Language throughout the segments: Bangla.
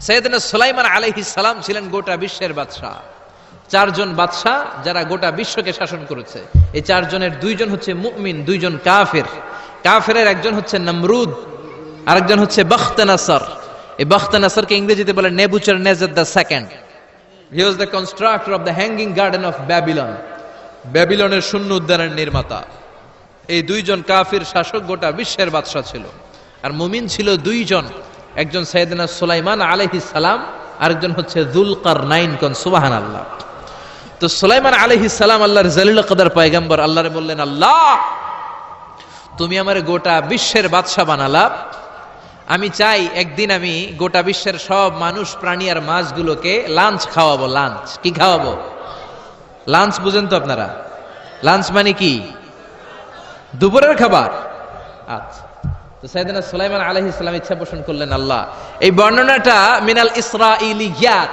সাইয়েদনা সুলাইমান আলাইহিস সালাম ছিলেন গোটা বিশ্বের বাদশাহ। চারজন বাদশাহ যারা গোটা বিশ্বকে শাসন করেছে, এই চারজনের দুইজন হচ্ছে মুমিন, দুইজন কাফের। কাফেরের একজন হচ্ছে নমরুদ, আরেকজন হচ্ছে বখতনাসর। এই বখতনাসরকে ইংরেজিতে বলে Nebuchadnezzar the second. He was the constructor of the hanging garden of Babylon. ব্যাবিলনের শূন্য উদ্যানের নির্মাতা। এই দুইজন কাফির শাসক গোটা বিশ্বের বাদশাহ ছিল। আর মুমিন ছিল দুইজন, একজন সাইয়েদনা সুলাইমান আলাইহিস সালাম, আরেকজন হচ্ছে যুলকারনাইন। কোন সুবহানাল্লাহ। তো সুলাইমান আলাইহিস সালাম আল্লাহর জলিল কদর পয়গম্বর, আল্লাহরে বললেন, আল্লাহ তুমি আমারে গোটা বিশ্বের বাদশাহ বানালা, আমি চাই একদিন আমি গোটা বিশ্বের সব মানুষ, প্রাণী আর মাছগুলোকে লাঞ্চ খাওয়াবো। লাঞ্চ কি খাওয়াবো? লাঞ্চ বুঝেন তো আপনারা? লাঞ্চ মানে কি? দুপুরের খাবার। আচ্ছা, তো সাইয়েদনা সুলাইমান আলাইহিস সালাম ইচ্ছা পোষণ করলেন, আল্লাহ এই বর্ণনাটা মিনাল ইসরাইলিয়াত,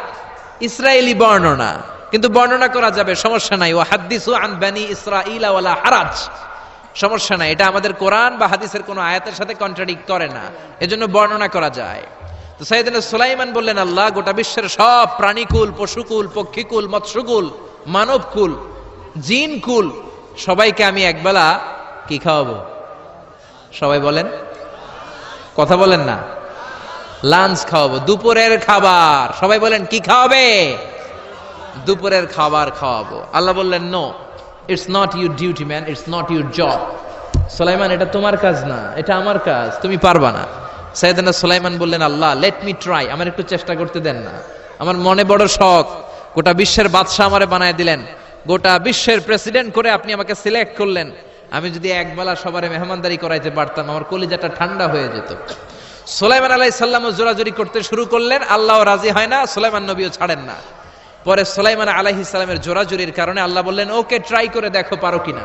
ইসরায়েলি বর্ণনা, কিন্তু বর্ণনা করা যাবে, সমস্যা নাই। ওয়া হাদিসু আন বানি ইসরাঈলা ওয়ালা হারাজ, সমস্যা নাই। এটা আমাদের কোরআন বা হাদিসের কোনো আয়াতের সাথে কন্ট্রাডিক্ট করে না, এজন্য বর্ণনা করা যায়। তো সাইয়েদনা সুলাইমান বললেন, আল্লাহ গোটা বিশ্বের সব প্রাণীকুল, পশুকুল, পক্ষীকুল, মৎস্যকুল, মানবকুল, জিনকুল, সবাইকে আমি একবেলা কি খাওয়াবো? সবাই বলেন, কথা বলেন না। লাঞ্চ খাওয়াবো, দুপুরের খাবার। সবাই বলেন কি খাওয়াবে? দুপুরের খাবার খাওয়াবো। আল্লাহ বললেন, no, it's not your duty man, it's not your job. Sulaiman, এটা তোমার কাজ না, এটা আমার কাজ, তুমি পারবা না। সাইয়েদনা সুলাইমান বললেন, আল্লাহ লেট মি ট্রাই, আমার একটু চেষ্টা করতে দেন না, আমার মনে বড় শখ। গোটা বিশ্বের বাদশাহ আমারে বানায় দিলেন, গোটা বিশ্বের প্রেসিডেন্ট করে আপনি আমাকে সিলেক্ট করলেন। আমি যদি একবেলা সবারে মেহমানদারি করাইতে পারতাম, আমার কলিজাটা ঠান্ডা হয়ে যেত। সুলাইমান আলাইহিস সালামও জোরাজুরি করতে শুরু করলেন, আল্লাহও রাজি হয় না, সুলাইমান নবীও ছাড়েন না। পরে সুলাইমান আলাইহিস সালামের জোরাজুরির কারণে আল্লাহ বললেন, ওকে ট্রাই করে দেখো পারো কিনা।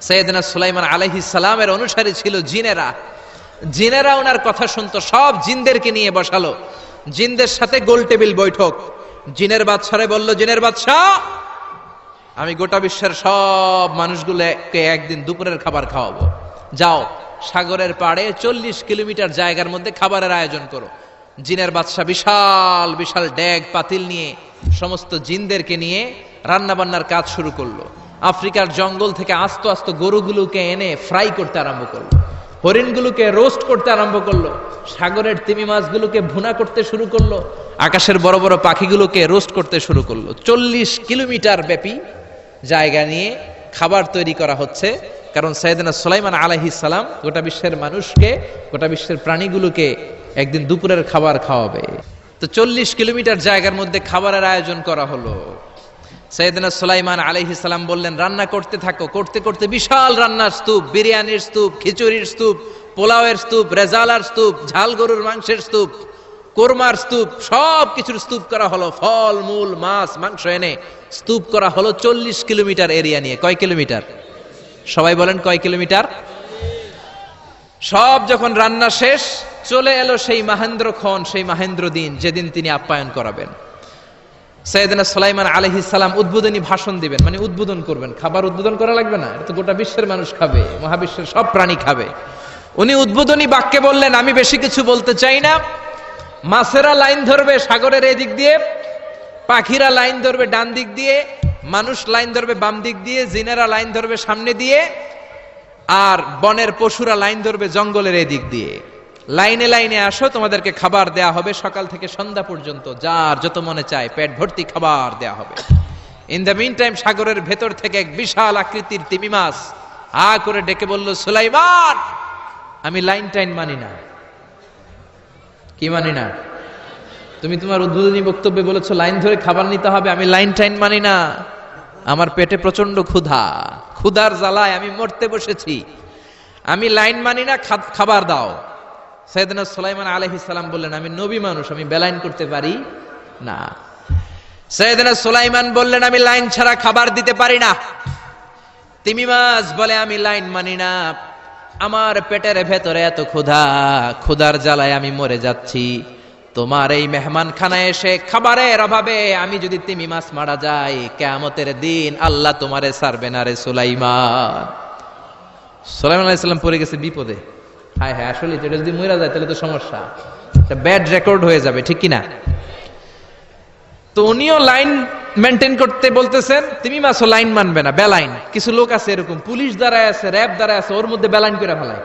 সাইয়েদনা সুলাইমান আলাইহিস সালামের অনুসারী ছিল জিনেরা। জিনেরা ওনার কথা শুনতো, সব জিনদেরকে নিয়ে বসালো, জিনদের সাথে গোল টেবিল বৈঠক। জিনের বাদশারে বলল, জিনের বাদশাহ আমি গোটা বিশ্বের সব মানুষগুলোকে একদিন দুপুরের খাবার খাওয়াবো। যাও সাগরের পাড়ে 40 কিলোমিটার জায়গার মধ্যে খাবারের আয়োজন করো। জিনের বাদশা বিশাল বিশাল ড্যাগ পাতিল নিয়ে সমস্ত জিনদেরকে নিয়ে রান্না বান্নার কাজ শুরু করলো। আফ্রিকার জঙ্গল থেকে আস্ত আস্ত গরুগুলোকে এনে ফ্রাই করতে আরম্ভ করলো, হরিণগুলোকে রোস্ট করতে আরম্ভ করলো, সাগরের তিমি মাছগুলোকে ভুনা করতে শুরু করলো, আকাশের বড় বড় পাখিগুলোকে রোস্ট করতে শুরু করলো। 40 কিলোমিটার ব্যাপী জায়গা নিয়ে খাবার তৈরি করা হচ্ছে, কারণ সাইয়েদনা সুলাইমান আলাইহিস সালাম গোটা বিশ্বের মানুষকে, গোটা বিশ্বের প্রাণীগুলোকে একদিন দুপুরের খাবার খাওয়াবে। তো 40 কিলোমিটার জায়গার মধ্যে খাবারের আয়োজন করা হলো। সাইয়েদনা সুলাইমান আলাইহিস সালাম বললেন, রান্না করতে থাকো। করতে করতে বিশাল রান্নার স্তূপ, বিরিয়ানির স্তূপ, খিচুড়ির স্তূপ, পোলাওয়ের স্তূপ, রেজালার স্তূপ, ঝাল গরুর মাংসের স্তূপ, কোরমার স্তূপ, সব কিছুর স্তূপ করা হলো। ফল মূল মাছ মাংস এনে স্তূপ করা হলো 40 কিলোমিটার এরিয়া নিয়ে। কয় কিলোমিটার? সবাই বলেন কয় কিলোমিটার? সব যখন রান্না শেষ, চলে এলো সেই মাহেন্দ্রক্ষণ, সেই মাহেন্দ্র দিন, যেদিন তিনি আপ্যায়ন করাবেন। সাইয়েদনা সুলাইমান আলাইহিস সালাম উদ্বোধনী ভাষণ দিবেন, মানে উদ্বোধন করবেন। খাবার উদ্বোধন করা লাগবে না, এটা তো গোটা বিশ্বের মানুষ খাবে, মহাবিশ্বের সব প্রাণী খাবে। উনি উদ্বোধনী বাক্যে বললেন, আমি বেশি কিছু বলতে চাই না। মাছেরা লাইন ধরবে সাগরের এই দিক দিয়ে, পাখিরা লাইন ধরবে ডান দিক দিয়ে, মানুষ লাইন ধরবে বাম দিক দিয়ে, জিনেরা লাইন ধরবে সামনে দিয়ে, আর বনের পশুরা লাইন ধরবে জঙ্গলের এই দিক দিয়ে। লাইনে লাইনে আসো, তোমাদেরকে খাবার দেয়া হবে সকাল থেকে সন্ধ্যা পর্যন্ত, যার যত মনে চায় পেট ভর্তি খাবার দেয়া হবে। ইন দ্য মিন টাইম সাগরের ভেতর থেকে এক বিশাল আকৃতির তিমি মাছ আ করে ডেকে বলল, সুলাইমান আমি লাইন টাইন মানি না। কি মানি না? তুমি তোমার উদ্বোধনী বক্তব্যে বলেছো লাইন ধরে খাবার নিতে হবে, আমি লাইন টাইন মানি না। আমার পেটে প্রচন্ড ক্ষুধা, ক্ষুধার জ্বালায় আমি মরতে বসেছি, আমি লাইন মানি না, খাবার দাও। সাইয়েদনা সুলাইমান আলাইহিস সালাম বললেন, আমি নবী মানুষ, আমি বেলাইন করতে পারি না। সাইয়েদনা সুলাইমান বললেন, আমি লাইন ছাড়া খাবার দিতে পারি না। তিমি মাছ বলে, আমি লাইন মানি না, আমার পেটের ভেতরে এত ক্ষুধা, ক্ষুধার জ্বালায় আমি মরে যাচ্ছি। তোমার এই মেহমান খানায় এসে খাবারের অভাবে আমি যদি তিমি মাছ মারা যাই, কিয়ামতের দিন আল্লাহ তোমারে ছাড়বে না রে সুলাইমান। সুলাইমান আলাইহিস সালাম পড়ে গেছে বিপদে। হায় হায়, আসলে এটা যদি মরে যায় তাহলে তো সমস্যা। ব্যাড রেকর্ড হয়ে যাবে, ঠিক কিনা? তো উনিও লাইন মেনটেন করতে বলতেছেন, তুমি মাসও লাইন মানবে না, বেলাইন। কিছু লোক আছে এরকম, পুলিশ দাঁড়ায় আছে, র্যাব দাঁড়ায় আছে, ওর মধ্যে বেলাইন করে ফেলায়,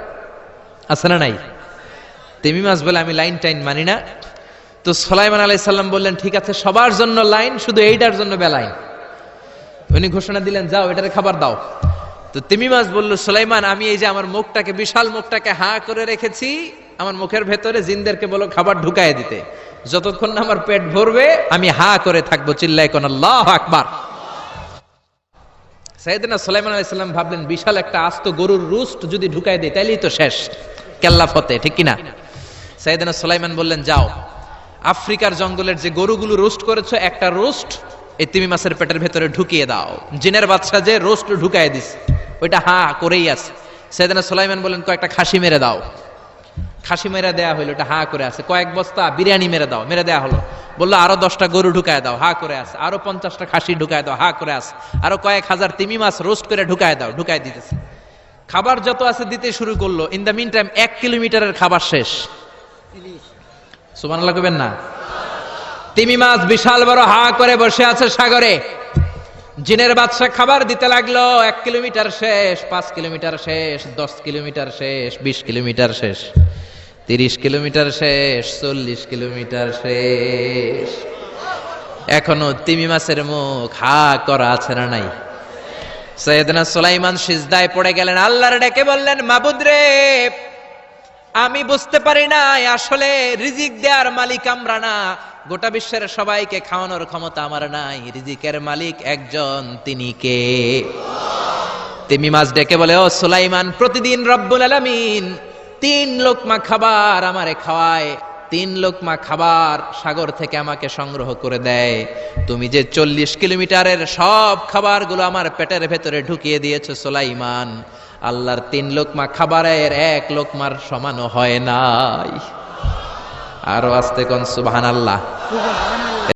আছে না নাই? তিমি মাস বলে আমি লাইন টাইন মানি না। তো সুলাইমান আলাইহিস সালাম বললেন, ঠিক আছে সবার জন্য লাইন, শুধু এইটার জন্য বেলাইন। উনি ঘোষণা দিলেন, যাও এটারে খাবার দাও। তো তিমি মাছ বলল, সুলাইমান আমি এই যে আমার মুখটাকে, বিশাল মুখটাকে হা করে রেখেছি, আমার মুখের ভেতরে জিনদেরকে বলো খাবার ঢুকায় দিতে, যতক্ষণ না আমার পেট ভরবে আমি হা করে থাকবো, চিল্লায় কোন আল্লাহু আকবার। সাইয়েদনা সুলাইমান আলাইহিস সালাম ভাবলেন, বিশাল একটা আস্ত গরুর রোস্ট যদি ঢুকায় দেয় তাইলেই তো শেষ, কেল্লা ফতে, ঠিক কিনা? সাইয়েদনা সুলাইমান বললেন, যাও আফ্রিকার জঙ্গলের যে গরুগুলো রোস্ট করেছো, একটা রোস্ট এই তিমি মাছের পেটের ভেতরে ঢুকিয়ে দাও। জিনের বাদশা যে রোস্ট ঢুকায় দিছে, ওইটা হা করেই আছে। সাইয়েদনা সুলাইমান বললেন, কয়েকটা খাসি মেরে দাও। খাসি মেরে দেয়া হইলো, এটা হা করে আছে। কয়েক বস্তা বিরিয়ানি মেরে দাও, মেরে দেয়া হলো। বললো আরো 10টা গরু ঢুকায় দাও, হা করে আছে। আরো 50টা খাসি ঢুকায় দাও, হা করে আছে। আরো কয়েক হাজার তিমি মাছ রোস্ট করে ঢুকায় দাও, ঢুকায় দিতেছে। খাবার যত আছে দিতে শুরু করলো। ইন দ্য মিন টাইম 1 কিলোমিটারের খাবার শেষ। সুবহানাল্লাহ কইবেন না? তিমি মাছ বিশাল বড় হা করে বসে আছে সাগরে। জিনের বাদশা খাবার দিতে লাগলো। 1 কিলোমিটার শেষ, 5 কিলোমিটার শেষ, 10 কিলোমিটার শেষ, 20 কিলোমিটার শেষ, 30 কিলোমিটার শেষ, 40 কিলোমিটার শেষ। এখনো তিমি মাছের মুখ হা করা আছে না নাই? সাইয়েদনা সুলাইমান সিজদায় পড়ে গেলেন, আল্লাহর ডেকে বললেন, মাবুদ রে, আমি বুঝতে পারি না আসলে রিজিক দেওয়ার মালিক আমরা না, গোটা বিশ্বের সবাইকে খাওয়ানোর ক্ষমতা আমার নাই, রিজিকের মালিক একজন, তিনি কে? তিমি মাছ ডেকে বলে, ও সুলাইমান, প্রতিদিন রব্বুল আলামিন 3 লোকমা খাবার আমারে খাওয়ায়, 3 লোকমা খাবার সাগর থেকে আমাকে সংগ্রহ করে দেয়। তুমি যে 40 কিলোমিটারের সব খাবারগুলো আমার পেটের ভেতরে ঢুকিয়ে দিয়েছো সুলাইমান, আল্লাহর 3 লোকমা খাবারের 1 লোকমার সমানও হয় নাই। আরো আস্তে কোন সুবহানাল্লাহ।